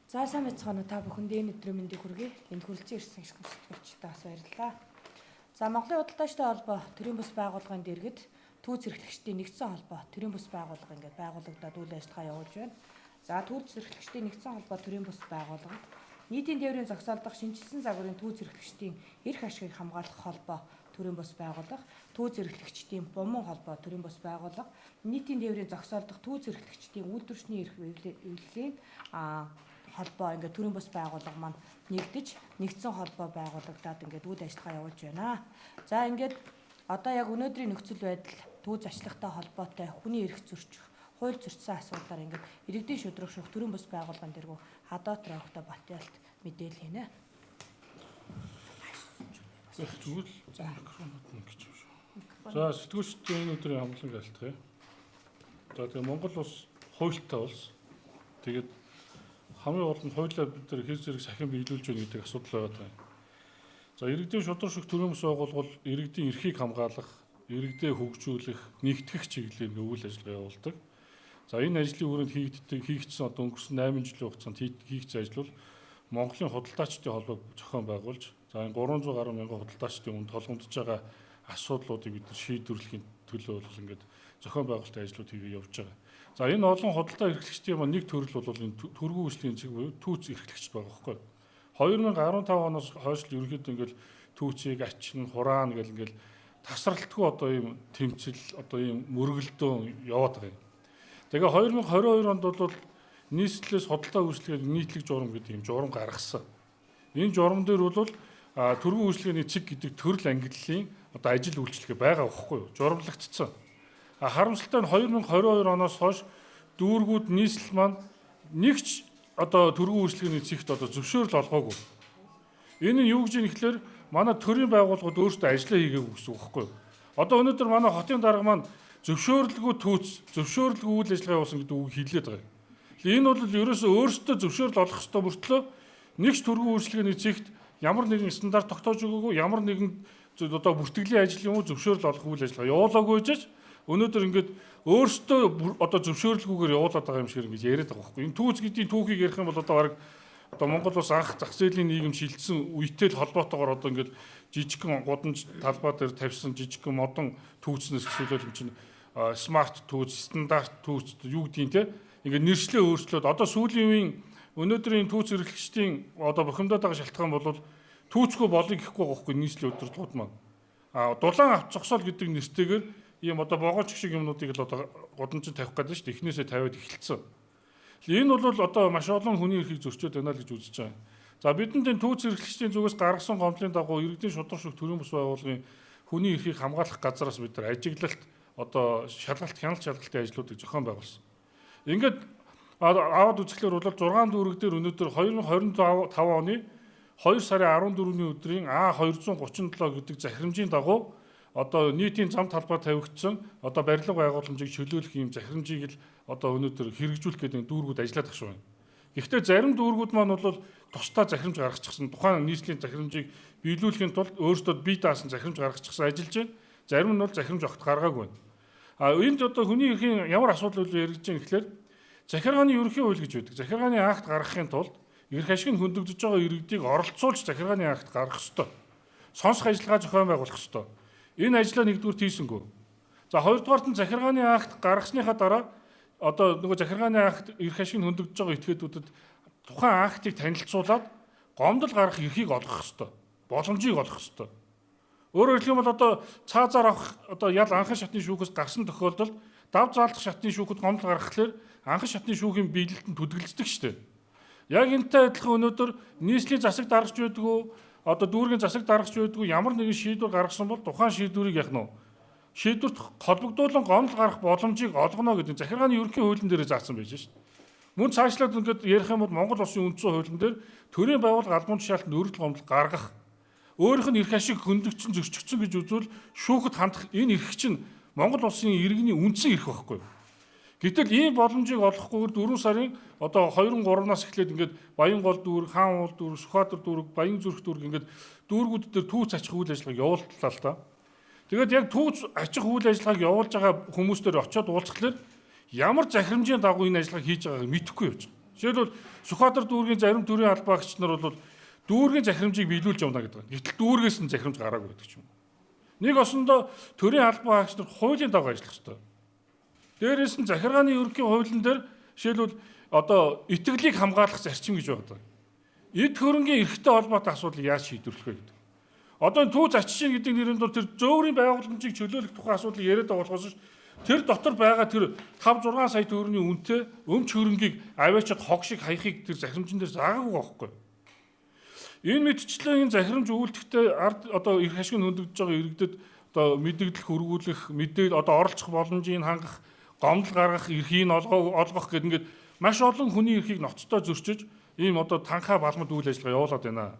За сайн байцгаана уу та бүхэнд энэ өдрийн мэндийг хүргэе. Энд хүрэлцэн ирсэн гişгэн сэтгүүлчдээ бас баярлалаа. За Монголын худалдаачтай холбоо төрийн бус байгууллагын дэргэд түүх зэрэглэгчдийн нэгдсэн холбоо төрийн бус байгууллага ингээд байгуулагдаад үйл ажиллагаа явуулж байна. За түүх зэрэглэгчдийн нэгдсэн холбоо төрийн бус байгууллага нийтийн тээврийн зогсоолдох шинжилсэн загварын түүх зэрэглэгчдийн эрх ашигыг хамгаалах холбоо төрийн бус байгууллага, түүх зэрэглэгчдийн бомон холбоо төрийн бус байгууллага, нийтийн тээврийн зогсоолдох түүх зэрэглэгчдийн үйлдвэрчний эрх эвлэлийн холбоо ингээд төрийн бус байгууллага маань нэгдэж нэгдсэн холбоо байгуулагдаад ингээд үйл ажиллагаа явуулж байна. За ингээд одоо яг өнөөдрийн нөхцөл байдал түүх зашлагтай холбоотой хүний эрх зөрчих, хууль зөрчсөн асуудлаар ингээд иргэдийн шударга шүүх төрийн бус байгууллагын дэргүү Хадаад Ровхтой Батялт мэдээлэл хийнэ. Тэгвэл за микрофонод ингэж шүү. За сэтгүүлчдийн энэ өдрийн амглан гэлтгий. За тэгээ Монгол улс хуультай улс. Тэгээд хамгийн гол нь хуулиар бид нар хэр зэрэг сахин биелүүлж байна гэдэг асуудал байгаа. За иргэдийн шударга шүүх төрийн бус байгууллага бол иргэдийн эрхийг хамгаалах, иргэдээ хөгжүүлэх, нэгтгэх чиглэлээр үйл ажиллагаа явуулдаг. За энэ ажлын хүрээнд хийгдсэн одоо өнгөрсөн 8 жилийн хугацаанд хийгдсэн ажил бол Монголын худалдаачдын холбоог зохион байгуулж, за энэ 300 гаруй мянган худалдаачдын өмнө толгомдож байгаа асуудлуудыг бид нар шийдвэрлэхийн төлөө бол ингээд зохион байгуулалтын ажлууд хийгээ явж байгаа. За энэ олон худалдаа эрхлэгчдийн маань нэг төрөл бол энэ төргүү үйлчлэгийн зэг буюу түүц эрхлэгч байгаа байхгүй. 2015 оноос хойш л ерөнхийдөө ингээд түүцийг ачин, хураана гэл ингээд тасралтгүй одоо ийм тэмцэл, одоо ийм мөргөлдөөн яваад байгаа юм. Тэгээ 2022 онд бол нийслэлээс худалдаа үйлчлэгийн нийтлэг журам гэдэг ийм журам гаргасан. Энэ журам дээр бол төргүү үйлчлэгийн цэг гэдэг төрөл ангиллалын одоо ажил үйлчлэгээ байгаа байхгүй юу? Журамлагдсан. Харамсалтай нь 2022 оноос хойш дүүргүүд нийслэл маань нэгч одоо төргүү үйлчлэгийн цэгт одоо зөвшөөрөл олгоогүй. Энэ нь юу гэж юм ихлээр манай төрийн байгууллагууд өөрсдөө ажиллаа хийгээгүй гэсэн үг байхгүй юу? Одоо өнөөдөр манай хотын дарга маань зөвшөөрлгүй түүц, зөвшөөрлгүй үйл ажиллагаа явуулсан гэдэг үг хэлээд байгаа юм. Энэ бол ерөөсөө өөрсдөө зөвшөөрөл олох ёстой мөртлөө нэгч төргүү үйлчлэгийн цэгт ямар нэгэн стандарт тогтоож өгөөгүй, ямар нэгэн одоо бүртгэлийн ажлын уу зөвшөөрөл олох үйл ажиллагаа явуулаагүй гэж өнөөдөр ингээд өөрсдөө одоо зөвшөөрлгүйгээр явуулаад байгаа юм шиг ингэж яриад байгаа байхгүй. Энэ түүц гэдгийн түүхийг ярих юм бол одоо бараг одоо Монгол улс анх зах зээлийн нийгэм шилжсэн үетэй л холбоотойгоор одоо ингээд жижигхэн гудамж талбай дээр тавьсан жижигхэн модон түүцнээс эсвэл юм чинь смарт түүц, стандарт түүц юу гэдгийг те ингээд нэршлээ өөрчлөөд одоо сүүлийн үеийн өнөөдрийн түүц эрхлэгчдийн одоо бухимдаад байгаа шалтгаан бол түүцгүй болыг гэхгүй байхгүй нийслэлийн удирдлагууд маань. Дулаан авч зогсоол гэдэг нэртэйгээр ийм одоо богооч шиг юмнуудыг л одоо гудамжинд тавих гэдэг шүү дээ. Эхнээсээ тавиад эхэлсэн. Энэ бол одоо маш олон хүний эрхийг зөрчөөд байна л гэж үзэж байгаа. За бидэнд энэ түүц эрхлэгчдийн зүгээс гаргасан гомдлын дагуу иргэдийн шударга шүүх төрийн бус байгууллагын хүний эрхийг хамгаалах газраас бид нар ажиглалт одоо шалгалт, хяналт шалгалтын ажлуудыг зохион байгуулсан. Ингээд аваад үзэхлээр бол 6 дүүрэг дээр өнөөдөр 2025 оны 2 сарын 14-ний өдрийн А237 гэдэг захирамжийн дагуу одоо нийтийн зам талбай тавигдсан одоо барилга байгууламжийг чөлөөлөх юм захирамжийг л одоо өнөөдөр хэрэгжүүлэх гэдэг дүүргүүд ажиллаад багш байна. Гэхдээ зарим дүүргүүд маань бол тусдаа захирамж гаргачихсан тухайн нийслэлийн захирамжийг биелүүлэхийн тулд өөрсдөө бие даасан захирамж гаргачихсан ажиллаж байна. Зарим нь бол захирамж огт гаргаагүй байна. Энд одоо хүний эрхийн ямар асуудал үргэлж байгаа гэхээр захиргааны ерөнхий хууль гэж байдаг. Захиргааны акт гаргахын тулд эрх ашиг нь хөндөгдөж байгаа иргэдийг оролцуулж захиргааны акт гаргах ёстой. Сонсох ажиллагаа зохион байгуулах ёстой. Энэ ажлаа нэгдүгээр хийсэнгүү. За хоёрдугаарт нь захиргааны акт гаргасныхаа дараа одоо нөгөө захиргааны акт эрх ашиг нь хөндөгдөж байгаа этгээдүүдэд тухайн актыг танилцуулаад гомдол гаргах эрхийг олгох ёстой. Боломжийг олгох ёстой. Өөрөөр хэлбэл одоо цаазаар авах одоо ял анхан шатны шүүхээс гарсан тохиолдолд дав заалдах шатны шүүхэд гомдол гаргахлаар анхан шатны шүүхийн биелэлтэнд төдөлгөлцдөг шүү дээ. Яг энэтэй адилхан өнөөдөр нийслэлийн засаг даргаж байдгүй одоо дүүргийн засаг даргаж байдгүй ямар нэгэн шийдвэр гаргасан бол тухайн шийдвэрийг яах нь шийдвэрт холбогдуулан гомдол гарах боломжийг олгоно гэдэг захиргааны ерөнхий хуулийн дээр заасан байж шээ. Мөн цаашлаад ингээд ярих юм бол Монгол Улсын үндсэн хуулийн дээр төрийн байгууллага албан тушаалтанд өргөл гомдол гаргах өөрийнх нь эрх ашиг хөндөгдсөн зөрчигдсөн гэж үзвэл шүүхэд хандах энэ эрх чинь Монгол Улсын иргэний үндсэн эрх байхгүй юу? Гэтэл ийм боломжийг олохгүйгээр 4 сарын одоо 2-3-наас эхлээд ингээд Баянгол дүүрэг, Хаан уул дүүрэг, Сүхбаатар дүүрэг, Баянзүрх дүүрэг ингээд дүүргүүд дээр түүц ачих үйл ажиллагааг явуултлаа л да. Тэгээд яг түүц ачих үйл ажиллагааг явуулж байгаа хүмүүстээр очиод уулзхлаар ямар захирамжийн дагуу энэ ажиллагааг хийж байгааг мэдэхгүй явж байгаа. Жишээлбэл Сүхбаатар дүүргийн зарим төрийн албаагч нар бол дүүргийн захирамжийг биелүүлж явна гэдэг. Гэтэл дүүргээс нь захирамж гараагүй гэдэг ч юм. Нэг осондоо төрийн албаагч нар хуулийн дагуу ажиллах ёстой. Дээрээс нь захиргааны ерөнхий хуулийн дээр жишээлбэл одоо итгэлийг хамгаалах зарчим гэж байгаа. Эд хөрөнгийн эрхтэй холбоотой асуудал яаж шийдвэрлэх вэ гэдэг. Одоо энэ түүх заччин гэдэг нэрийн дур тэр зөөврийн байгууламжийг чөлөөлөх тухай асуудлыг яриад байгаа болохоос тэр дотор байгаа тэр 5-6 сая төгрөгийн үнэтэй өмч хөрөнгийг аваачаад хог шиг хаяхыг тэр захирамжин дээр заагаагүй байхгүй. Энэ мэдчлэн энэ захирамж үйлдэхдээ ард одоо эрх ашиг нь хөндөгдөж байгаа иргэдэд одоо мэдээлэл хөрвүүлэх, мэдээлэл одоо оролцох боломжийг хангах, гомдол гаргах, эрхийг олгох гэдэг ингээд маш олон хүний эрхийг ноцтой зөрчиж ийм одоо танхаа балмад үйл ажиллагаа явуулаад байна.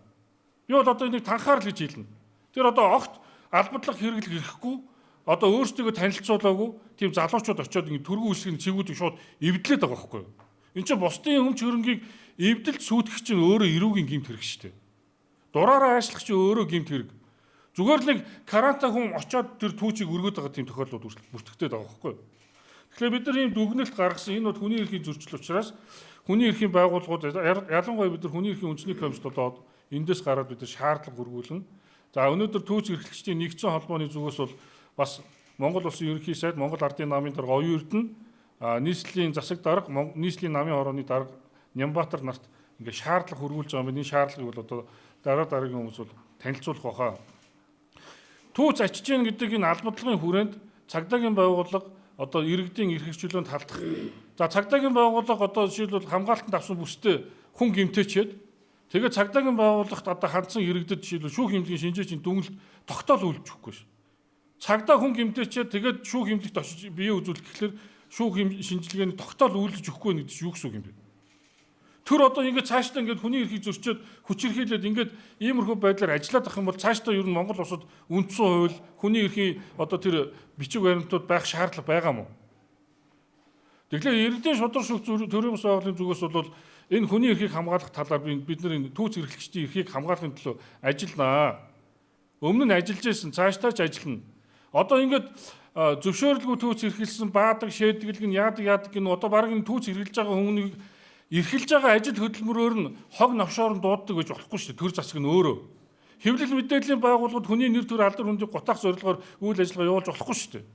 Би бол одоо энийг танхаар л гэж хэлнэ. Тэр одоо огт албадлах хэрэглэх эрхгүй одоо өөрсдөө танилцуулаагүй тийм залуучууд очиод ингэ төргөн үсгийн цэгүүдийг шууд эвдлээд байгаа байхгүй юу? Энд чинь бусдын өмч хөрөнгийг эвдэлд сүйтгэх чинь өөрөө эрүүгийн гэмт хэрэг шүү дээ. Дураараа аашлах чинь өөрөө гэмт хэрэг. Зүгээр л нэг каранта хүн очиод тэр түүчийг өргөд байгаа тийм тохиолдлууд бүртгэгдээд байгаа байхгүй юу? Тэгэхээр бид нар ийм дүгнэлт гаргасан энэ бол хүний эрхийн зөрчил учраас хүний эрхийн байгууллагууд ялангуяа бид нар хүний эрхийн үндэсний комиссд одоо эндээс гараад бид нар шаардлага хөрвүүлнэ. За өнөөдөр түүч эрхлэгчдийн нэгдсэн холбооны зүгээс бол бас Монгол Улсын ерөнхий сайд, Монгол Ардын намын дарга Оюун Эрдэнэ, нийслэлийн засаг дарга, нийслэлийн намын хорооны дарга Нямбатар нарт ингээ шаардлага хөрвүүлж байгаа юм. Энэ шаардлагыг бол одоо дараагийн хүмүүс бол танилцуулах баха. Түүч ачиж гин гэдэг энэ албадлагын хүрээнд цагдаагийн байгууллага одоо иргэдийн эрх чөлөөнд халдах. За цагдаагийн байгууллага одоо жишээлбэл хамгаалтанд авсан бүстэй хүн гэмтээчээд тэгээд цагдаагийн байгууллагт одоо хандсан иргэдэд жишээлбэл шүүх хэмжээний шинжээчийн дүгнэлт тогтоол үйлдэж өгөхгүй ш. Цагдаа хүн гэмтээчээд тэгээд шүүх хэмжээлт очиж бие үзүүлэх гэхэлэр шүүх шинжилгээний тогтоол үйлдэж өгөхгүй нэг чинь юу гэсэн үг юм бэ? Тэр одоо ингээд цаашдаа ингээд хүний эрхийг зөрчөөд хүчирхийлээд ингээд иймэрхүү байдлаар ажиллаад ах юм бол цаашдаа ер нь Монгол улсад үндсэн хууль хүний эрхийн одоо тэр бичиг баримтууд байх шаардлага байгаа мó. Тэгэхээр иргэдийн шудраг шүүх төрийн бас байгууллагын зүгээс бол энэ хүний эрхийг хамгаалах талаар бид нар энэ түүц эрхлэгчдийн эрхийг хамгаалахын төлөө ажилланаа. Өмнө нь ажиллаж байсан, цаашдаа ч ажиллана. Одоо ингээд зөвшөөрлгүй түүц эрхэлсэн баадаг, шээдгэлг нь яадаг гин одоо баг энэ түүц эрхэлж байгаа хүмүүнийг эрхэлж байгаа ажил хөдөлмөрөөр нь хог навшоор нь дууддаг гэж болохгүй шүү дээ. Төр засаг нь өөрөө. Хэвлэл мэдээллийн байгууллагууд хүний нэр төр алдар хүндийг гутаах зорилгоор үйл ажиллагаа явуулж болохгүй шүү дээ.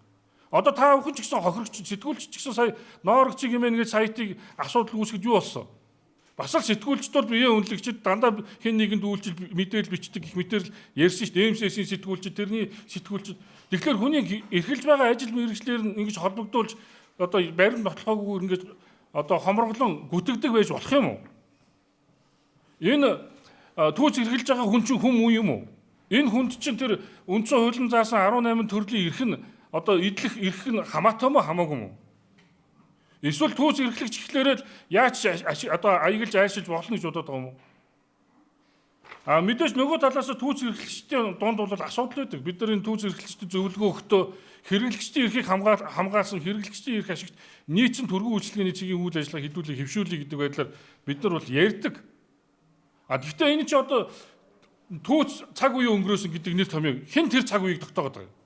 Одоо та бүхэн ч гэсэн хохирогч, сэтгүүлч ч гэсэн сая ноорогчиг юм ингээд сайтыг асуудал үүсгэж юу болсон? Бас л сэтгүүлчд бол биеэ үнэлэгчд дандаа хэн нэгэнд үйлчил мэдээлэл бичдэг их мэтэрл ярьсан шүү дээ. МСС-ийн сэтгүүлчд, тэрний сэтгүүлчд. Тэгэхээр хүний эрхэлж байгаа ажил мэргэжлэр нь ингэж холбогдуулж одоо баримт нотлохоогүй ингэж одоо хомроглон гүтгдэг байж болох юм уу? Энэ түүц эрхэлж байгаа хүн чинь хүм үе юм уу? Энэ хүнд чинь тэр үндсэн хуулийн заасан 18 төрлийн эрх нь одоо идэх эрх нь хамаатай мó хамаагүй мó? Эсвэл түүц эрхлэгч ихлээрэл яаж одоо аяглаж айшилж болно гэж бодоод байгаа юм уу? Мэдээж нөгөө талаас түүц эрхлэгчдийн дунд бол асуудал байдаг. Бид нар энэ түүц эрхлэгчдэд зөвлөгөө өгөхдөө хэрэглэгчдийн эрхийг хамгаалсан хэрэглэгчдийн эрх ашигт нийцэн төргөн үйлчлэгээний цэгийн үйл ажиллагаа хэдүүлээ хэвшүүлэх гэдэг байдлаар бид нар бол ярьдаг. Гэхдээ энэ чи одоо түүц цаг үеийн өнгөрөөсөн гэдэг нэр томьёо хэн тэр цаг үеийг тогтоогод байгаа юм?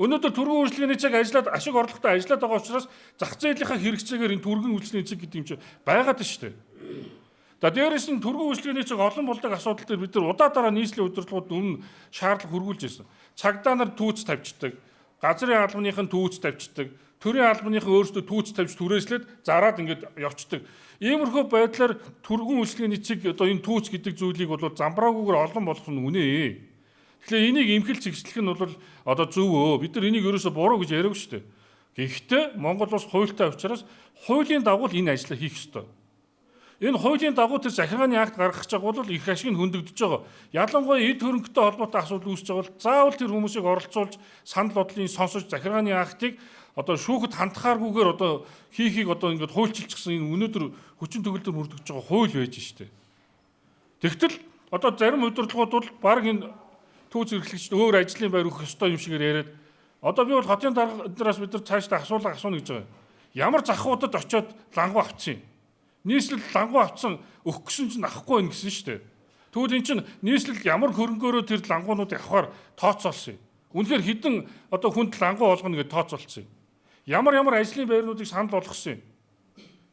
Өнөөдөр төргөн үйлчлэгээний цаг ажиллаад ашиг орлоготой ажиллаад байгаа учраас зах зээлийнхаа хэрэгцээгээр энэ төргөн үйлчлэгээний цаг гэдэг юм чи байгаад байна шүү дээ. За дээрээс нь төргөн үйлчлэгээний цаг олон болдог асуудал дээр бид нар удаа дараа нийслэлийн удирдлагууд өмнө шаардлага хөрвүүлж байсан. Цагдаа нар түүц тавьчихдаг, газрын албаных нь түүц тавьчихдаг, төрийн албаных нь өөрсдөө түүц тавьж түрээслээд зараад ингээд явцдаг. Иймэрхүү байдлаар төргөн үйлчлэгээний цаг одоо энэ түүц гэдэг зүйлийг бол замбраагүйгээр олон болгох нь үнэ. Тэгэхээр энийг эмхэл зэгслэх нь бол одоо зөв өө. Бид нар энийг ерөөсө буруу гэж яриаг шүү дээ. Гэхдээ Монгол улс хуультай учраас хуулийн дагуу энэ ажлаа хийх ёстой. Энэ хуулийн дагуу тэр захиргааны акт гаргах гэж байгаа бол их ашиг нь хөндөгдөж байгаа. Ялангуяа эд хөрөнгөтэй холбоотой асуудал үүсэж байгаа бол заавал тэр хүмүүсийг оролцуулж санал бодлын сонсож захиргааны актыг одоо шүүхэд хандхааргүйгээр одоо хийхийг одоо ингээд хуульчилчихсан энэ өнөөдөр хүчин төгөлдөр мөрдөгдөж байгаа хууль байж штэ. Тэгтэл одоо зарим удирдлагууд бол баг энэ түүц эрхлэгчд өөр ажлын байр өгөх ёстой юм шигээр яриад одоо би бол хотын даргараас бид нар цаашдаа асуулга асууна гэж байгаа. Ямар захуудад очиод лангуу авчихсан юм? Нийслэл лангуу авцсан өгөх гэсэн чинь авахгүй байх гэсэн шүү дээ. Тэгвэл эн чинь нийслэл ямар хөрөнгөөрөө тэр лангуунуудыг авахар тооцоолсон юм. Үнэхээр хэдэн одоо хүнд лангуу олгоно гэж тооцоолсон юм. Ямар ажлын байрнуудыг санал болгосон юм.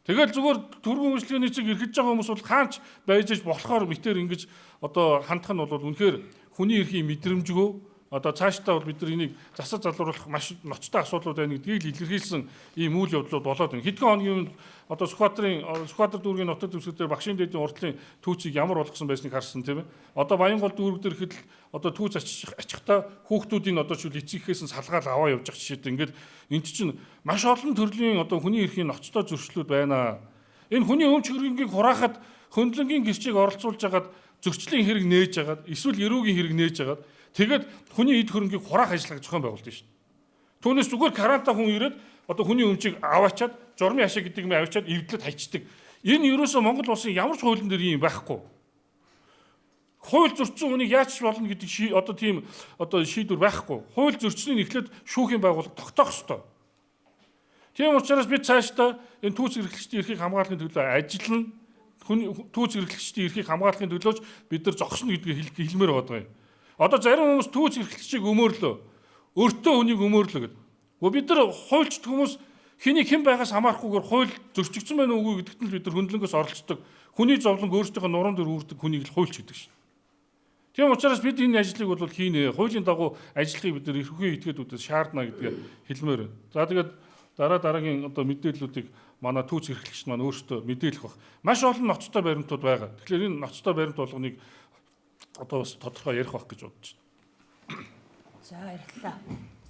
Тэгэл зүгээр түргэн үйлчлэгээний чиг эрхэж байгаа хүмүүс бол хаач байж аж болохоор мэтэр ингэж одоо хандах нь бол үнэхээр хүний эрхийн мэдрэмжгүй. Одоо цаашдаа бол бид нар энийг засаж залруулах маш ноцтой асуудлууд байна гэдгийг илэрхийлсэн ийм үйл явдлууд болоод байна. Хэдхэн хоногийн одоо Сүхбаатар дүүргийн нутаг дэвсгэр дээр Багшийн дээдийн уртлын түүцийг ямар болгосон байсныг харсан тийм ээ. Одоо Баянгол дүүрэг дээр ихэд одоо түүц ачихтаа хүүхдүүдийн одоо шүл эцэгхээс нь салгаал аваа явж байгаа жишээд ингээд энд чинь маш олон төрлийн одоо хүний эрхийн ноцтой зөрчлүүд байна. Энэ хүний өмч хөрөнгийг хураахад хөндлөнгийн гэрчийг оролцуулж хагаад зөрчлийн хэрэг нээж хагаад эсвэл эрүүгийн хэрэг нээж хагаад тэгээд хүний эд хөрөнгийг хураах ажиллагааг зохион байгуулдаг шүү дээ. Түүнээс зүгээр каранта хүн ирээд одоо хүний өмчийг аваачаад журмын хашаа гэдэг юм аваачаад эвдлээд хайчдаг. Энэ ерөөсөө Монгол улсын ямар ч хуулийн дээр юм байхгүй. Хууль зөрчсөн хүнийг яаж болно гэдэг одоо тийм одоо шийдвэр байхгүй. Хууль зөрчсөнийг эхлээд шүүхийн байгууллага тогтоох ёстой. Тийм учраас бид цаашдаа энэ түүц эрхлэгчдийн эрхийг хамгаалахын төлөө ажиллана. Түүц эрхлэгчдийн эрхийг хамгаалахын төлөөч бид нар зогсно гэдгийг хэлмээр байгаа юм. Одоо зарим хүмүүс түүц эрхлэгчийг өмөөрлөө. Өөртөө хүнийг өмөөрлөө гэдэг. Бид нар хуульчд хүмүүс хэний хэн байгаас хамаарахгүйгээр хууль зөрчигдсөн байна уугүй гэдэгт нь бид нар хөндлөнгөөс оролцдог. Хүний зовлон өөрсдийнхөө нуруунд дөр үүрдэг хүнийг л хуульч гэдэг шин. Тийм учраас бид энэ ажлыг бол хийнэ. Хуулийн дагуу ажиллахыг бид нар эрхгүй этгээдүүдээс шаардна гэдгээ хэлмээр байна. За тэгээд дараагийн одоо мэдээллүүдийг манай түүц эрхлэгчид маань өөрсдөө мэдээлэх баг. Маш олон ноцтой баримтууд байгаа. Тэгэхээр энэ ноцтой баримт болгоныг одоо бас тодорхой ярих байх гэж бодож байна. За баярлалаа.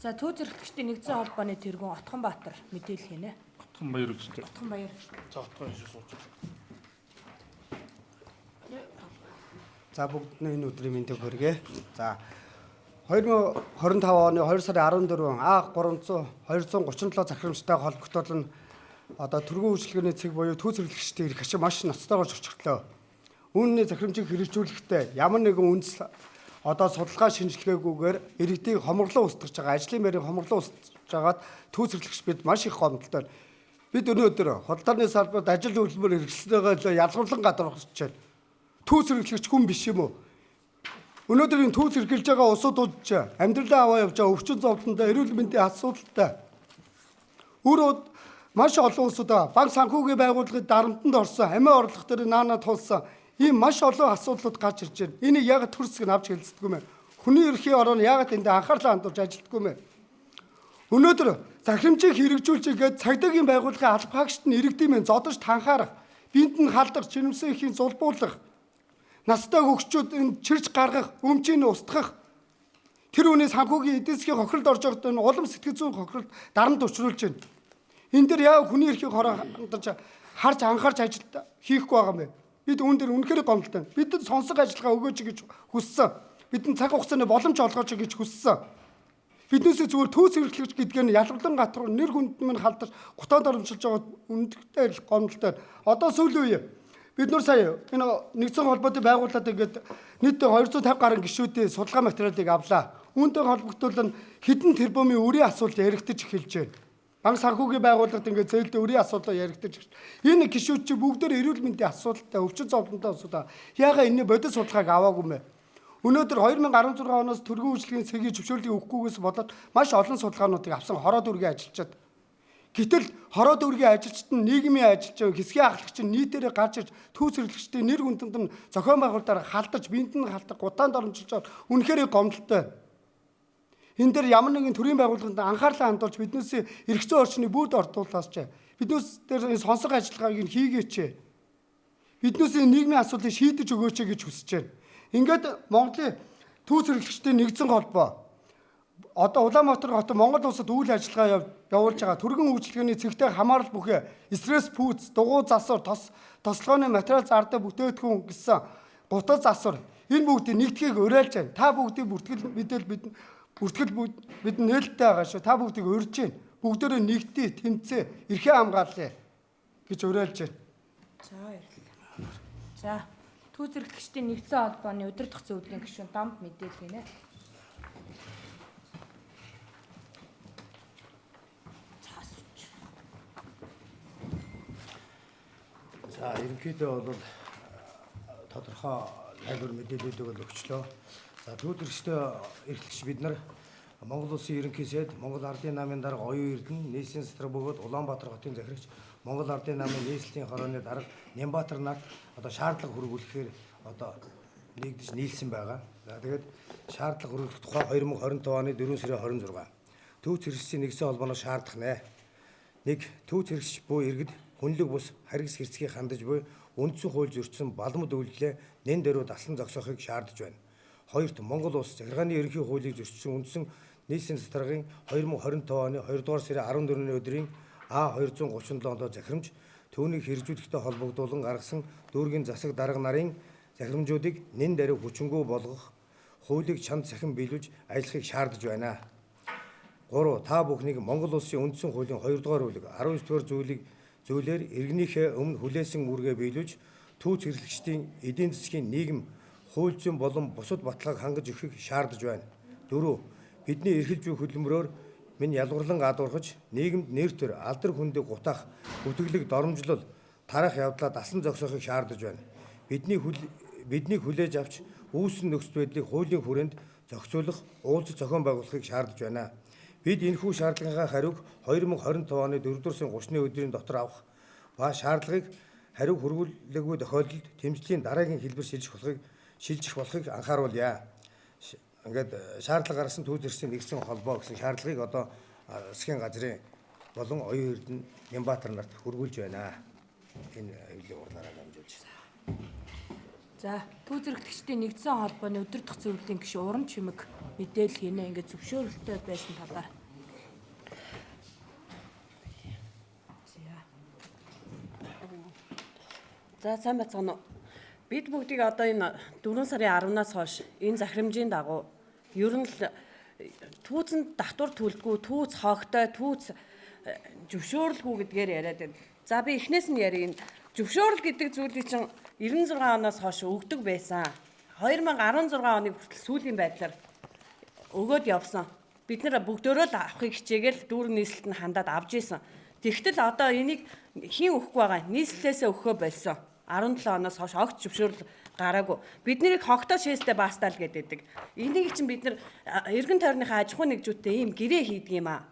За түүц эрхлэгчдийн нэгдсэн холбооны тэргүүн Отгонбаатар мэдээлэл хийнэ. Отгонбаяр гэж байна. Отгонбаяр. За Отгонбаяр сууж. За бүгдний энэ өдрийн мэндийг хүргэе. За 2025 оны 2 сарын 14 А300 237 захирамжтай холбогдуулан одоо түргэн үйлчлэгээний цэг буюу түүц эрхлэгчдийн эрх ашиг маш ноцтойгоор зөрчигдлөө. Үүнний захирамжийг хэрэгжүүлэхдээ ямар нэгэн үндэс одоо судалгаа шинжилгээгүйгээр иргэдийг хомрлон устгаж байгаа, ажлын байрыг хомрлон устгаж байгаад түүц эрхлэгч бид маш их гомдолтой. Бид өнөөдөр худалдааны салбарт ажил хөдөлмөр хэрэгжлээгээ ялгарлан гадуурхаж байна. Түүц эрхлэгч хүн биш юм уу? Өнөөдөр энэ түүц эрхэлж байгаа улсуудч амьдралаа аваа явж байгаа өвчин зовлонтой, эрүүл мэндийн асуудалтай. Өөрөө маш олон улсууд банк санхүүгийн байгууллагын дарамтанд орсон, амиа орлого дээр наанаа тулсан ийм маш олон асуудлууд гарч ирж байна. Энийг яг төр хэсэг нь авч хэлцдэггүй мэ. Хүний эрхийн орон яг энд анхаарлаа хандуулж ажилтдаггүй мэ. Өнөөдөр захирамжийг хэрэгжүүлж гээд цагдаагийн байгууллагын алба хаагчид нь иргэдийн зодож танхаарах, биед нь халдах, жирэмсэн эхийн зулбуулах, настай хөгчүүд энэ чирж гаргах, өмчийг устгах, тэр хүний санхүүгийн эдийн засгийн хохиролд орж байгаад энэ улам сэтгэл зүйн хохиролд дарамт учруулж байна. Энэ дээр яг хүний эрхийг хандаж харж анхаарч ажил хийхгүй байгаа юм байна. Бид үүн дээр үнэхээр гомдолтой. Бидэд сонсох ажиллагаа өгөөч гэж хүссэн. Бидэнд цаг хугацааны боломж олгооч гэж хүссэн. Биднээсээ зүгээр түүц эрхлэгч гэдгээр нь ялгарлан гатар нэр хүнд минь халдаж гутаад оромжилж байгаа үнэхээр гомдолтой. Одоо сүүлийн үе бид нар сая энэ нэгдсэн холбоотой байгууллагад ингээд нийтдээ 250 гаруй гишүүдийн судалгаа материалыг авлаа. Үүнтэй холбогдуулан хэдэн тэрбумын үрийн асуулт яригдаж эхэлж байна. Банк санхүүгийн байгууллагад ингээд зөөлдөө үрийн асуудал яригдаж байна. Энэ гишүүд чи бүгдээр эрүүл мэндийн асуудалтай, өвчин зовлонтой асуудал. Яагаад энэ бодит судалгааг аваагүй мэ? Өнөөдөр 2016 оноос түргэн үйлчлэгийн цэгийн зөвшөөрлийг өгөхгүйгээс болоод маш олон судалгаануудыг авсан хороо дүргийн ажилчид. Гэтэл хороо дүргийн ажилчид нь нийгмийн ажилч, хэсгийн ахлагч нийтээрээ гарч ирж түүц эрхлэгчдийн нэр хүндэнд нь зохион байгуулалтаар халдаж, биед нь халдах, гутаанд оромжилж үнэхээр гомдолтой. Энэ дээр ямар нэгэн төрийн байгууллаганд анхаарлаа хандуулж биднээс эрх зүйн орчны бүрд ортуулаач. Биднээс дээр сонсох ажиллагааг нь хийгээч. Биднээс нийгмийн асуудлыг шийдэж өгөөч гэж хүсэж байна. Ингээд Монголын түүц эрхлэгчдийн нэгдсэн холбоо одоо Улаанбаатар хотод Монгол улсад үйл ажиллагаа явуулж байгаа түргэн үйлчлэгээний цэгтэй хамаарал бүхий стресс пүүц, дугуй засвар, тослогооны материал зардаа бүтээгдэхүүн гэсэн гутал засвар энэ бүгдийг нэгтгэхийг уриалж байна. Та бүгдийг бүртгэл бид нээлттэй байгаа шүү. Та бүгдийг урьж байна. Бүгдээрээ нэгдээ, тэмцээ, эрхээ хамгаалъя гэж уриалж байна. За баярлалаа. За түүц эрхлэгчдийн нэгдсэн холбооны удирдах зөвлөлийн гишүүн Дамд мэдээлэл хийнэ. За ерөнхийдөө бол тодорхой тайлбар мэдээллүүдийг бол өгчлөө. За түүц эрхлэгч бид нар Монгол Улсын ерөнхий сайд, Монгол Ардын намын дарга Оюун Эрдэнэ, нийслэлийн сэтэр бөгөөд Улаанбаатар хотын захирагч Монгол Ардын намын нийслэлийн хорооны дарга Нямбатар нарт одоо шаардлага хөрвүүлэхээр одоо нэгдэж нийлсэн байгаа. За тэгээд шаардлага хөрвүүлэх тухай 2025 оны 4 сарын 26 төвч хэрэгслийн нэгдсэн холбооноос шаардах нэ. 1. Төвч хэрэгсч буй иргэд хүнлэг бус харгас хэрцгий хандаж буй үндсэн хууль зөрчсөн балмад үйлдэлээ нэн дөрөв даслан зогсоохыг шаардж байна. 2. Монгол улс захиргааны ерөнхий хуулийг зөрчсөн үндсэн нийслэлийн засгийн 2025 оны 2 дугаар сарын 14-ний өдрийн А237 онд захирамж түүнийг хэрэгжүүлэхтэй холбогдуулан гаргасан дүүргийн засаг дарга нарын захирамжуудыг нэн даруй хүчингү болгох хуулийг чанд цахин биелүүлж ажиллахыг шаардж байна. 3. Та бүхнийг Монгол улсын үндсэн хуулийн 2 дугаар бүлэг 19 дугаар зүйлээр иргэнийхээ өмнө хүлээсэн үүргээ биелүүлж түүц хэрэглэгчдийн эдийн засгийн нийгэм хууль зүйн болон бусад баталгааг хангаж өгөхийг шаардж байна. 4. Бидний эрхэл зүйн хөдөлмөрөөр минь ялгарлан гадуурхаж нийгэмд нэр төр алдар хүндийг гутаах бүтэглэг доромжлол тарах явдлаа дасан зогсоохыг шаардж байна. Биднийг хүлээж авч үүссэн нөхцөл байдлыг хуулийн хүрээнд зохицуулах уулзалт зохион байгуулахыг шаардж байна. Бид энэхүү шаардлагынхаа хариуг 2025 оны 4 дугаар сарын 30-ны өдрийн дотор авах ба шаардлагыг хариу хөрвүүлээгүй тохиолдолд тэмцлийн дараагийн хэлбэр шилжих болохыг анхааруулъя. Ингээд шаардлага гаргасан төвч хэрэгслийн нэгдсэн холбоо гэсэн шаардлагыг одоо засгийн газрын болон оюун эрдэнэ Нямбатар нарт хөргүүлж байна. Энэ аюулын урлаараа дамжуулж. За, төвч зэрэгтгчдийн нэгдсэн холбооны өдөр дох зөвлөлийн гишүүн Уран Чимэг мэдээлэл хийнэ. Ингээд зөвшөөрөлтөй байсан талаар. За сайн байцгаана уу. Бид бүгдийг одоо энэ 4 сарын 10-наас хойш энэ захирамжийн дагуу ер нь л түүцэнд татвар төлдгүү, түүц хогтой, түүц зөвшөөрлгүй гэдгээр яриад байна. За би эхнээс нь ярив. Зөвшөөрөл гэдэг зүйлийг чинь 96 оноос хойш өгдөг байсан. 2016 оны хүртэл сүүлийн байдлаар өгөөд явсан. Бид нэр бүгдөө л авахыг хичээгээл дүүрэн нийслэлд нь хандаад авч исэн. Тэгтэл одоо энийг хэн өгөхгүй байгаа? Нийслэлээсээ өгөхөө болсон. 17 оноос хойш огт зөвшөөрөл гараагүй. Бид нэрийг хогтоо шээстэй баастаал гэдэг. Энийг чинь бид нэр эргэн тойрныхаа аж ахуй нэгжүүдтэй ийм гэрээ хийдэг юм аа.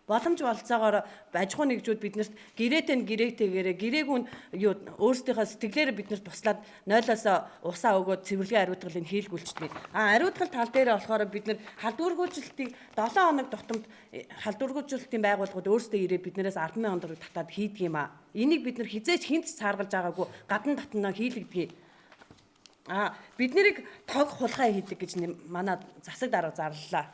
Боломж болцоогоор аж ахуй нэгжүүд биднэрт гэрээтэйгээрээ гэрээгүүн юу өөрсдийнхөө сэтгэлээр биднэрт туслаад 0-аас усаа өгөөд цэвэрлэгийн ариутгалыг хийлгүүлчихдэг. Ариутгал тал дээр болохоор бид нар халдваргүйчлэлтийг 7 хоног тутамд халдваргүйчлэлтийн байгууллагууд өөрсдөө ирээд биднээс 10,000 төгрөг татаад хийдэг юм аа. Энийг бид нар хизээч хинт цааргалж байгаагүй гадна татнаа хийлэгдэг. Бид нарыг тог хулгай хийдэг гэж манай засаг дарга зарлалаа.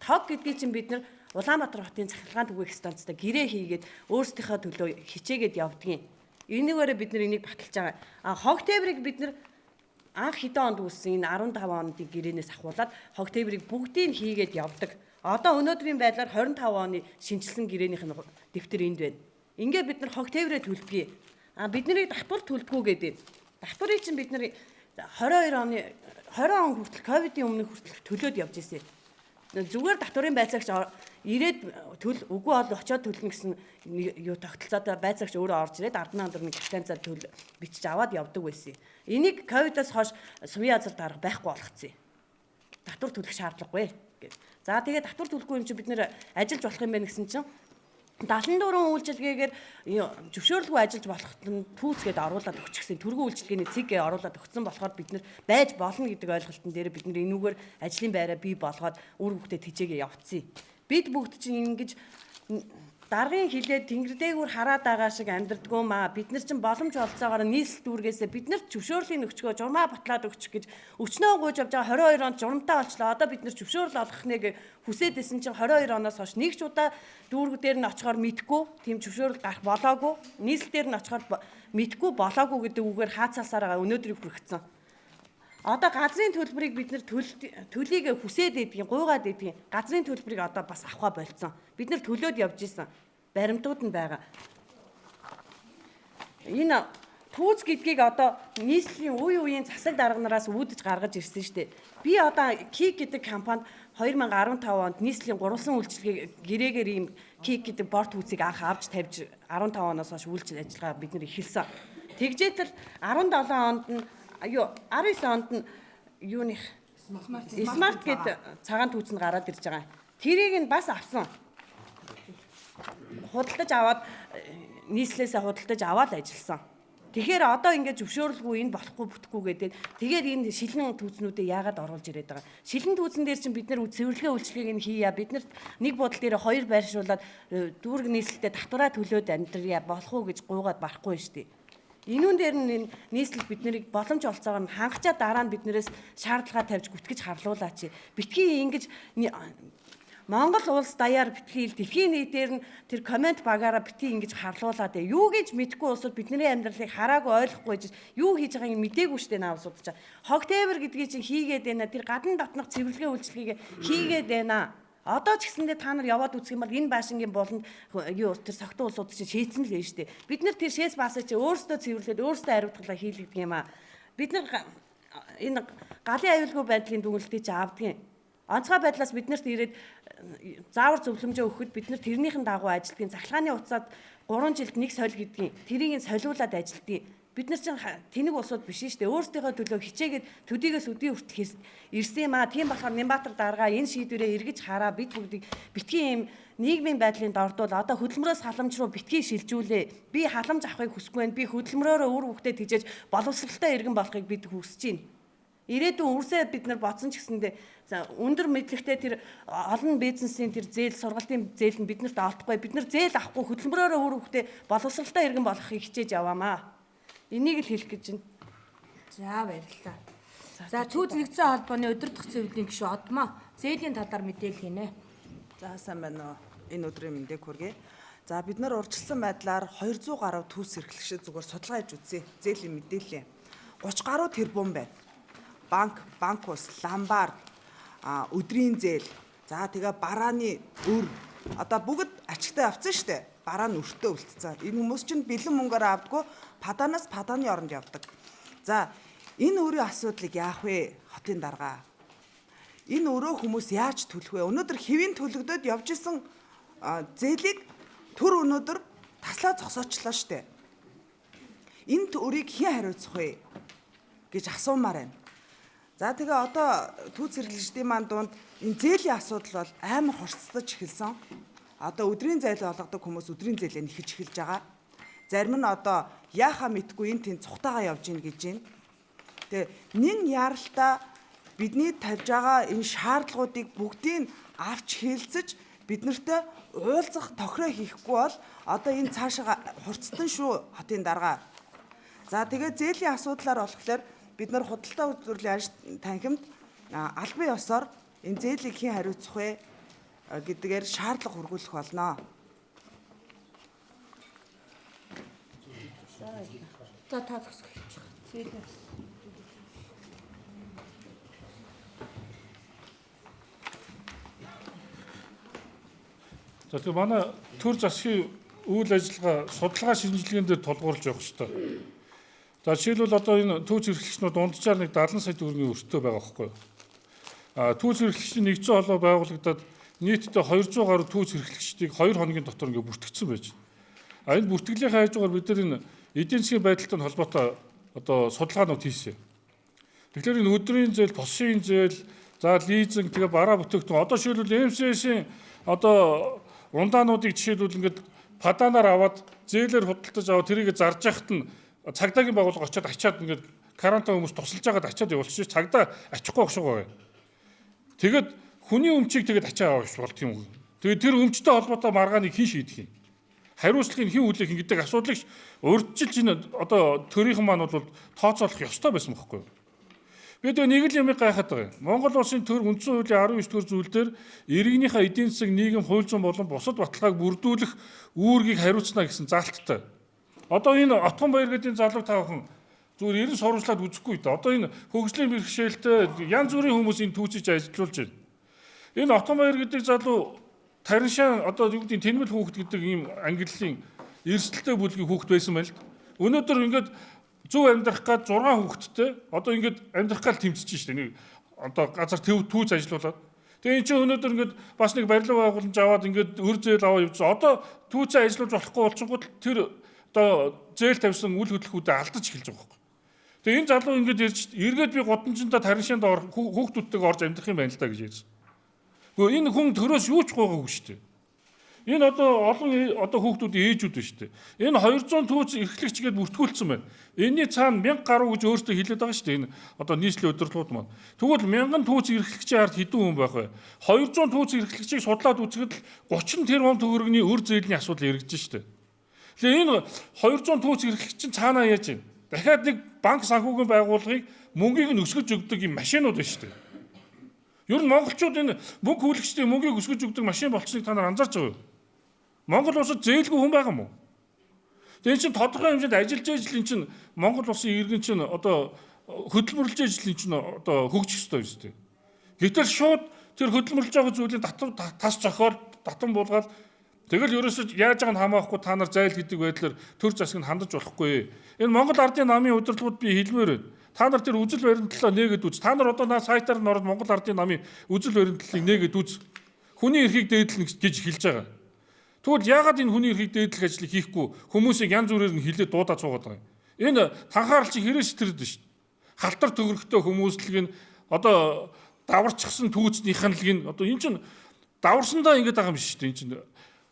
Тог гэдгийг чинь бид нар Улаанбаатар хотын цахилгаан түгээх станцтай гэрээ хийгээд өөрсдийнхөө төлөө хичээгээд явдгийн. Энийгээрээ бид нар энийг баталж байгаа. Хог тээврийг бид нар анх хэдэн онд үүссэн энэ 15 оны гэрээнээс ахуулаад хог тээврийг бүгдийг хийгээд явдаг. Одоо өнөөдрийн байдлаар 25 оны шинжилсэн гэрээнийх нь дэвтэр энд байна. Ингээд бид нар хог тээврээ төлдгий. Бид нарыг татвар төлдгүү гэдэг. Татварыг чинь бид нар 20 он хүртэл ковидын өмнө хүртэл төлөөд явж ирсэн. Зүгээр татварын байцаагч ирээд үгүй бол очиод төлнө гэсэн юу тогтолцоотой байцаагч өөрөө орж ирээд 10,000 төгрөгийн квитанцаар бичиж аваад явдаг байсан. Энийг ковидоос хойш сувын азар дарга байхгүй болгоцсон. Татвар төлөх шаардлагагүй гэж. За тэгээд татвар төлөхгүй юм чи бид нэр ажиллаж болох юм байна гэсэн чинь 74 үйлчилгээгээр зөвшөөрлгүй ажиллаж болоход нь түүцгээд оруулаад өгчихсэн. Төргөн үйлчилгээний цэгээ оруулаад өгсөн болохоор бид нар байж болно гэдэг ойлголтын дээр бид нар энүүгээр ажлын байраа бий болгоод үр хөвгтөд хичээгээ явцсан. Бид бүгд чинь ингэж даргын хилээд тэнгэр дээгүүр хараад байгаа шиг амьдрдгөө маа. Бид нар чинь боломж олцоогоор нийслэл дүүргээсээ бид нарт зөвшөөрлийн өгчгөө журмаа батлаад өгчих гэж өчнөө гуйж явж байгаа 22 онд журамтаа олчлоо. Одоо бид нар зөвшөөрөл олгох нэг хүсэдсэн чинь 22 оноос хойш нэг ч удаа дүүрэг дээр нь очихоор мэдгүй тийм зөвшөөрөл гарах болоогүй. Нийслэл дээр нь очихоор мэдгүй болоогүй гэдэг үгээр хаацаасаар байгаа өнөөдрийг хүргэсэн. Одоо газрын төлбөрийг бид нэр төлийг хүсээд идэгин, гуйгаад идэгин. Газрын төлбөрийг одоо бас авахаа болцсон. Бид нэр төлөөд явж исэн. Баримтууд нь байгаа. Энэ түүц гэдгийг одоо нийслэлийн үеийн засаг дарга нараас үүдэж гаргаж ирсэн шүү дээ. Би одоо КИК гэдэг компанид 2015 онд нийслэлийн гурван үйлчилгээ гэрээгээр ийм КИК гэдэг бор түүцийг анх авч тавьж 15 оноос хойш үйлчил ажиллагаа бид нэр эхэлсэн. Тэгжээтэл 17 онд нь 19 онд нь юуных Smart гэдэг цагаан түүц нь гараад ирж байгаа. Тэрийг нь бас авсан. Худалдаж аваад нийслэлээсээ худалдаж аваад ажилласан. Тэгэхээр одоо ингээд зөвшөөрлгүй энэ болохгүй бүтэхгүй гэдэг. Тэгээд энэ шилэн түүцнүүдээ яагаад оруулж ирээд байгаа. Шилэн түүцэн дээр чинь бид нар цэвэрлэгээ үйлчлэгийг нь хийя. Бид нарт нэг бодол дээр хоёр байршуулаад дүүрэг нийслэлтэй татвараа төлөөд амьдрья болох уу гэж гуйгаад барахгүй шүү дээ. Энүүн дээр нь нийслэл бид нарыг боломж олцоогоор нь хангачаа дараа нь биднээс шаардлага тавьж гүтгэж харлуулаач. Битгий ингэж Монгол улс даяар битгий дэлхийн нийтээр нь тэр комент багаараа битгий ингэж харлуулаад юу гэж мэдгүй улсууд бидний амьдралыг хараагүй ойлгохгүй гэж юу хийж байгааг нь мдээгүй штэ наав судалж. Хог тээвэр гэдгийг чинь хийгээд байна. Тэр гадна дотнох цэвэрлэгээ үйлчлэгийг хийгээд байна. Одоо ч гэсэндээ та нар яваад үзэх юм бол энэ баашингийн болонд юу тэр согтуу улсууд чинь шийдсэн л байна штэ. Бид нар тэр шээс баасаа чи өөрсдөө цэвэрлээд өөрсдөө хариуцлага хийлгдэг юм аа. Бид нар энэ галын аюулгүй байдлын дүгнэлтийг чи авдаг юм. Онцгой байдлаас биднэрт ирээд заавар зөвлөмжөө өгөхөд бид нар тэрнийхэн дагуу ажилтгийн захлагааны уцаад 3 жилд нэг соль гэдгийг тэрийг солиулаад ажилтгийг бид нар чинь тэнэг улсууд биш шүү дээ. Өөрсдийнхөө төлөө хичээгээд төдийгөөс өдий хүртэл ирсэн юм аа. Тийм болохоор Нямбатар дарга энэ шийдвэрээ эргэж хараа бид бүгдийг битгий юм нийгмийн байдлын дордвол одоо хөдөлмөрөөс халамж руу битгий шилжүүлээ. Би халамж авахыг хүсэхгүй байна. Би хөдөлмөрөөрөө үр хөвгтөд тижээж боловсралтай иргэн болохыг бид хүсэж байна. Ирээдүйн үрсээ бид нар бодсон ч гэсэндээ өндөр мэдлэгтэй тэр олон бизнесийн тэр зээл сургалтын зээл нь биднэрт олдохгүй. Бид нар зээл авахгүй хөдөлмөрөөрөө үр хөвгтөд боловсралтай иргэн болохыг хичээж яваамаа. Энийг л хэлэх гэж байна. За баярлалаа. За Түүз нэгдсэн холбооны өдөр дах зөвлөлийн гишүүн Одмоо зээлийн талаар мэдээлэл хийнэ. За сайн байна уу. Энэ өдрийн мэндийг хүргэе. За бид нар урьдчилсан байдлаар 200 гаруй түүс эрхлэгчид зүгээр судалгаа хийж үзье. Зээлийн мэдээлэл. 30 гаруй тэрбум байна. Банк ус, ламбар, өдрийн зээл. За тэгээ барааны өр. Одоо бүгд ачигтай авцсан шүү дээ. Бараа нь өртөө үлдсэн. Энэ хүмүүс чинь бэлэн мөнгөөр авдаггүй паданаас падааны оронд явдаг. За энэ өрийн асуудлыг яах вэ? Хотын дарга. Энэ өрөө хүмүүс яаж төлөх вэ? Өнөөдөр хэвийн төлөгдөд явж исэн зээлийг төр өнөөдөр таслаа зогсоочлоо штэ. Энэ өрийг хэн хариуцах вэ гэж асуумаар байна. За тэгээ одоо түүц хэрэглэгчдийн маань дунд энэ зээлийн асуудал бол амар хурцтаж эхэлсэн. Одоо өдрийн зээл болгодог хүмүүс өдрийн зээлээ нэхэж эхэлж байгаа. Зарим нь одоо яахаа мэдгүй энэ тийм цухтаага явж гин гэж байна. Тэгээ нэг яралтаа бидний тавьж байгаа энэ шаардлагуудыг бүгдийг авч хэлцэж бид нартай уулзах тохироо хийхгүй бол одоо энэ цаашаа хурцтан шүү хотын дарга. За тэгээ зээлийн асуудлаар болохоор бид нар худалдаа үйлдвэрлэлийн ажил танхимд албан ёсоор энэ зээлийг хэн хариуцах вэ гэдгээр шаардлага хургуулах болно. За та зогсох хэлж байгаа. Зээлээс. За тэгээ манай төр засгийн үйл ажиллагаа судалгаа шинжилгээнд дээр тулгуурлаж явах хэрэгтэй. За жишээлбэл одоо энэ түүц эрхлэгчнүүд унджаар нэг 70 сая төгрөгийн өртөө байгаа байхгүй юу? Түүц эрхлэгчдийн нэгдсэн холбоо байгуулагдаад нийтдээ 200 гаруй түүц эрхлэгчдийг 2 хоногийн дотор ингээд бүртгэгдсэн байж байна. Энэ бүртгэлийн хажуугаар бид нар энэ эдийн засгийн байдалтай холбоотой одоо судалгаанууд хийсэн. Тэгэхээр энэ өдрийн зээл, боссын зээл, за лизинг тэгээ бараа бүтээгдэхүүн одоо жишээлбэл МСС-ийн одоо ундаануудыг жишээлбэл ингээд паданаар аваад зээлээр худалдаж аваад тэрийг зарж яхад нь цагдаагийн байгууллага очиад ачаад ингээд карантин хүмүүс тусалж байгаад ачаад явуулчих чинь цагдаа ачихгүй багшгүй. Тэгээд хүний өмчийг тэгээд ачаа авах болт юм. Тэгээд тэр өмчтэй холбоотой маргааныг хэн шийдэх юм? Хариуцлагыг хэн хүлээх юм гэдэг асуудлыг урьдчилж энэ одоо төрийнхэн маань бол тооцоолох ёстой байсан байхгүй юу? Бид нэг л юм гайхаад байгаа юм. Монгол улсын төр үндсэн хуулийн 19 дугаар зүйлээр иргэнийхээ эдийн засаг, нийгэм, хууль зүйн болон бусад баталгааг бүрдүүлэх үүргийг хариуцна гэсэн заалттай. Одоо энэ Отгон баяр гэдгийн залуу таавхан зүгээр 90 сурвалжлаад үзэхгүй дээ. Одоо энэ хөгжлийн бэрхшээлтэй янз бүрийн хүмүүс энэ түүцэж ажиллуулж байна. Энэ Отгон баяр гэдэг залуу Тариншаа одоо юу гэдэг тэнмэл хүүхэд гэдэг ийм ангиллын эрсдэлтэй бүлгийн хүүхэд байсан байл. Өнөөдөр ингээд зөв амьдрах гад 6 хүүхэдтэй одоо ингээд амьдрах гал тэмцэж штэ. Нэг одоо газар түүц ажиллуулаад. Тэгээ эн чинь өнөөдөр ингээд бас нэг барилга байгууламж аваад ингээд өр зээл аваа явж одоо түүцээ ажиллуулж болохгүй болчихгоо тэр одоо зээл тавьсан үл хөдлөхүүдэд алдаж эхэлж байгаа байхгүй. Тэгээ энэ залуу ингэж ирж эргээд би годамжиндаа тариншаанд хүүхдүүдтэйг орж амьдрах юм байна л да гэж ярьсан. Гэхдээ энэ хүн төрөөс юу ч гойгоогүй шүү дээ. Энэ одоо олон одоо хүүхдүүдийн ээжүүд байна шүү дээ. Энэ 200 түүц эрхлэгч гээд бүртгүүлсэн байна. Энийний цаана 1000 гаруй гэж өөртөө хэлээд байгаа шүү дээ. Энэ одоо нийслэлийн удирдлагууд маань. Тэгвэл 1000 түүц эрхлэгчийн ард хэдэн хүн байх вэ? 200 түүц эрхлэгчийг судлаад үзэхэд 30 тэрбум төгрөгийн өр зээлийн асуудал яригдж шүү дээ. Тэгэхээр энэ 200 түүц эрхлэгч чинь цаанаа яаж байна? Дахиад нэг банк санхүүгийн байгууллагыг мөнгийг нь өсгөж өгдөг юм машинууд байна шүү дээ. Ер нь монголчууд энэ мөнгө хүлэгчдийн мөнгийг өсгөж өгдөг машин болцсныг та нар анзаарч байгаа юу? Монгол улсад зээлгүй хүн байгаа мó? Тэгээ чинь тодорхой хэмжээнд ажиллаж ижил чинь Монгол улсын иргэн чинь одоо хөдөлмөрлөж ижил чинь одоо хөгжих ёстой юм шүү дээ. Гэтэл шууд тэр хөдөлмөрлөж байгаа зүйлийг тас зохиол татан буулгаад тэгэл ерөөсөж яаж байгааг нь хамаахгүй та нар зайл гэдэг байдлаар төр засгийг хандаж болохгүй. Энэ Монгол Ардын намын удирдлагууд би хэлмээр байна. Та нар тэр үзэл баримтлалаа нээгээд үз. Та нар одоо сайтаар нь ороод Монгол Ардын намын үзэл баримтлалыг нээгээд үз. Хүний эрхийг дээдлэн гэж хэлж байгаа. Тэгвэл яагаад энэ хүний эрхийг дээдлэх ажлыг хийхгүй хүмүүсийг янз бүрээр нь хилээд дуудаад суугаад байгаа юм. Энэ танхаарал чи хэрэг сэтрэд шүү дээ. Халтар төгрөгтэй хүмүүслэг нь одоо даварчихсан түүцнийхэн л гин одоо эн чинь даварсандаа ингэж байгаа юм шүү дээ. Эн чинь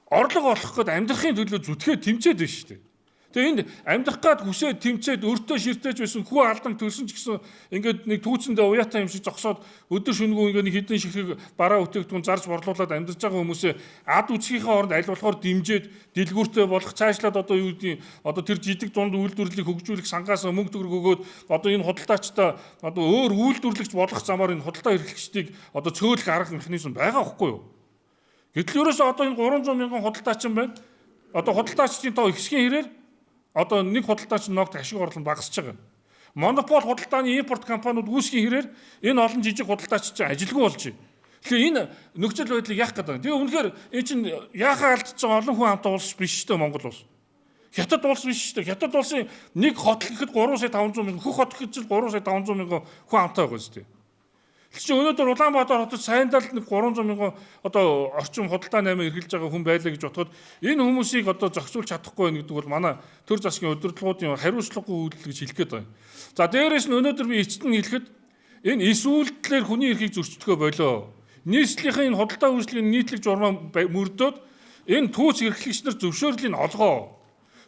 орлого олох гээд амьдрахын төлөө зүтгээ тэмцээд байна шүү дээ. Тэгээ энд амьдрах гад хүсээд тэмцээд өртөө ширтэж байсан хүү алдан төрсөн ч гэсэн ингээд нэг түүцэндээ уяатай юм шиг зогсоод өдөр шөнөгүй ингээд нэг хідэн ширхэг бараа өтөөгдөн зарж борлуулад амьдарч байгаа хүмүүсээ ад үсгийнхээ оронд аль болохоор дэмжиж дэлгүүртэй болох цаашлаад одоо юу гэдгийг одоо тэр жидэг дунд үйлдвэрлэлийг хөгжүүлэх сангаас мөнгө төгрөг өгөөд одоо энэ худалдаачдаа одоо өөр үйлдвэрлэгч болох замаар энэ худалдаа эрхлэгчдийг одоо цөөлөх арга механизм байгаа байхгүй юу? Гэтэл ерөөсөө одоо энэ 300 мянган худалдаачин байна. Одоо худалдаачдын тоо ихсхийн хэрээр одоо нэг худалдаач ногт ашиг орлого багасж байгаа. Монопол худалдааны импорт компаниуд үүсгийн хэрээр энэ олон жижиг худалдаач чинь ажилгүй болж байна. Тэгэхээр энэ нөхцөл байдлыг яах гэдэг. Тэгээ үнэхээр энэ чинь яахаа алдчихсан олон хүн хамтаа улс биш шүү дээ Монгол улс. Хятад улс биш шүү дээ. Хятад улсын нэг хот гэхэд 3 сая 500 мянган, хөх хот гэхэд 3 сая 500 мянган хүн хамтаа байгаа шүү дээ. Чи өнөөдөр Улаанбаатар хотод сайндал нэг 300 мянган одоо орчим худалдаа 8 эрхэлж байгаа хүн байлаа гэж бодоход энэ хүмүүсийг одоо зохицуулж чадахгүй байх гэдэг бол манай төр засгийн удирдлагуудын хариуцлагагүй үйлдэл гэж хэлэх гээд байна. За дээрээс нь өнөөдөр би эцэст нь хэлэхэд энэ эс үйлдэлээр хүний эрхийг зөрчилдөхөө болоо. Нийслэлийн энэ худалдаа үйлчлэгийн нийтлэг журмаа мөрдөөд энэ түүц эрхлэгч нар зөвшөөрлийг олгоо.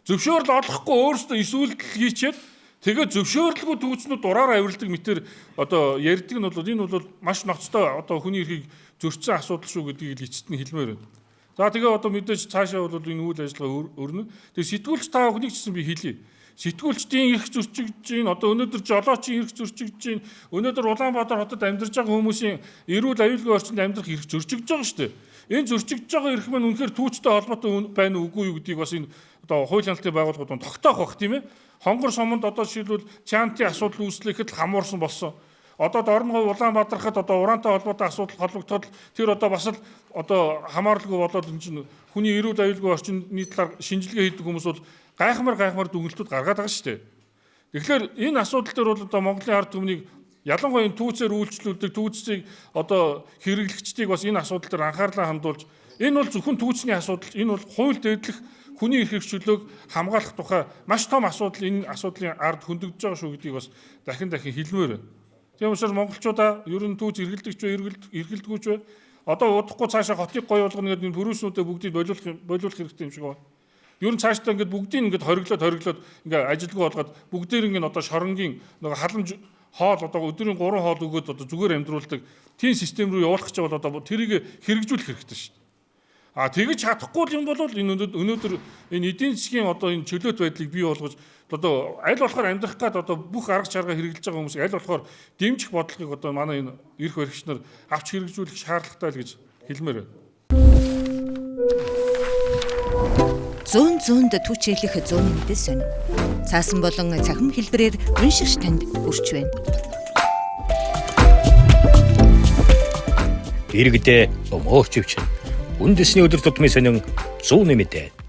Зөвшөөрөл олохгүй өөрсдөө эс үйлдэл хийчихэд тэгээд зөвшөөрлгүй түүцнүүд дураар авиралдаг мэтэр одоо ярьдаг нь бол энэ бол маш ноцтой одоо хүний эрхийг зөрчсөн асуудал шүү гэдгийг эцэст нь хэлмээр байна. За тэгээ одоо мэдээж цаашаа бол энэ үйл ажиллагаа өрнө. Тэгээ сэтгүүлч та бүхнийг ч гэсэн би хэлье. Сэтгүүлчдийн эрх зөрчигдж байна. Одоо өнөөдөр жолоочийн эрх зөрчигдж байна. Өнөөдөр Улаанбаатар хотод амьдарч байгаа хүмүүсийн эрүүл аюулгүй орчинд амьдрах эрх зөрчигдж байгаа шүү дээ. Энэ зөрчигдж байгаа эрх маань үнэхээр түүцтэй холбоотой байна уу үгүй юу гэдгийг бас энэ одоо хууль хяналтын байгууллагууд тогтоох бах тийм ээ. Хонгор суманд одоо жишээлбэл чаантын асуудал үүслэхэд хамуурсан болсон. Одоо Дорногов Улаанбаатархад одоо ураантай холбоотой асуудал холбогдоход тэр одоо бас л одоо хамааралгүй болоод энэ чинь хүний эрүүл аюулгүй орчны талаар шинжилгээ хийдэг хүмүүс бол гайхамар дүгнэлтүүд гаргаад байгаа шүү дээ. Тэгэхээр энэ асуудал дээр бол одоо Монголын ард түмнийг ялангуяа энэ түүцээр үйлчлүүлдэг түүцийг одоо хэрэглэгчдийг бас энэ асуудал дээр анхаарлаа хандуулж энэ бол зөвхөн түүцний асуудал энэ бол хууль дээдлэх хүний эрх чөлөөг хамгаалах тухай маш том асуудал энэ асуудлын ард хөндөгдөж байгаа шүү гэдгийг бас дахин хэлмээр байна. Тийм учраас монголчуудаа ер нь түүц эргэлдэгч эргэлдэггүйч бай. Одоо удахгүй цаашаа хотыг гоё болгоно гэдэг энэ бүрүүснүүдэд бүгдийг болиулах хэрэгтэй юм шиг байна. Ер нь цаашдаа ингээд бүгдийг ингээд хориглоод ингээд ажилгүй болгоод бүгдээр ингээд одоо шоронгийн нэг халамж хоол одоо өдрийн 3 хоол өгөөд одоо зүгээр амьдруулдаг тийм систем рүү явуулах гэж бол одоо тэрийг хэрэгжүүлэх хэрэгтэй шүү дээ. А тэгж чадахгүй юм бол энэ өнөөдөр энэ эдийн засгийн одоо энэ чөлөөт байдлыг бий болгож одоо аль болохоор амьдрах гад одоо бүх арга чарга хэрэгжилж байгаа хүмүүсийг аль болохоор дэмжих бодлогыг одоо манай энэ эрх баригч нар авч хэрэгжүүлэх шаардлагатай л гэж хэлмээр байна. Зүүнд түчээлэх зүүнний мэдээ сонь. Цаасан болон цахим хэлбэрээр уншигч танд хүрч байна. Иргэдээ өмөөч өвчин. Үндэсний өдөр тутмын сонин зүүнний мэдээ.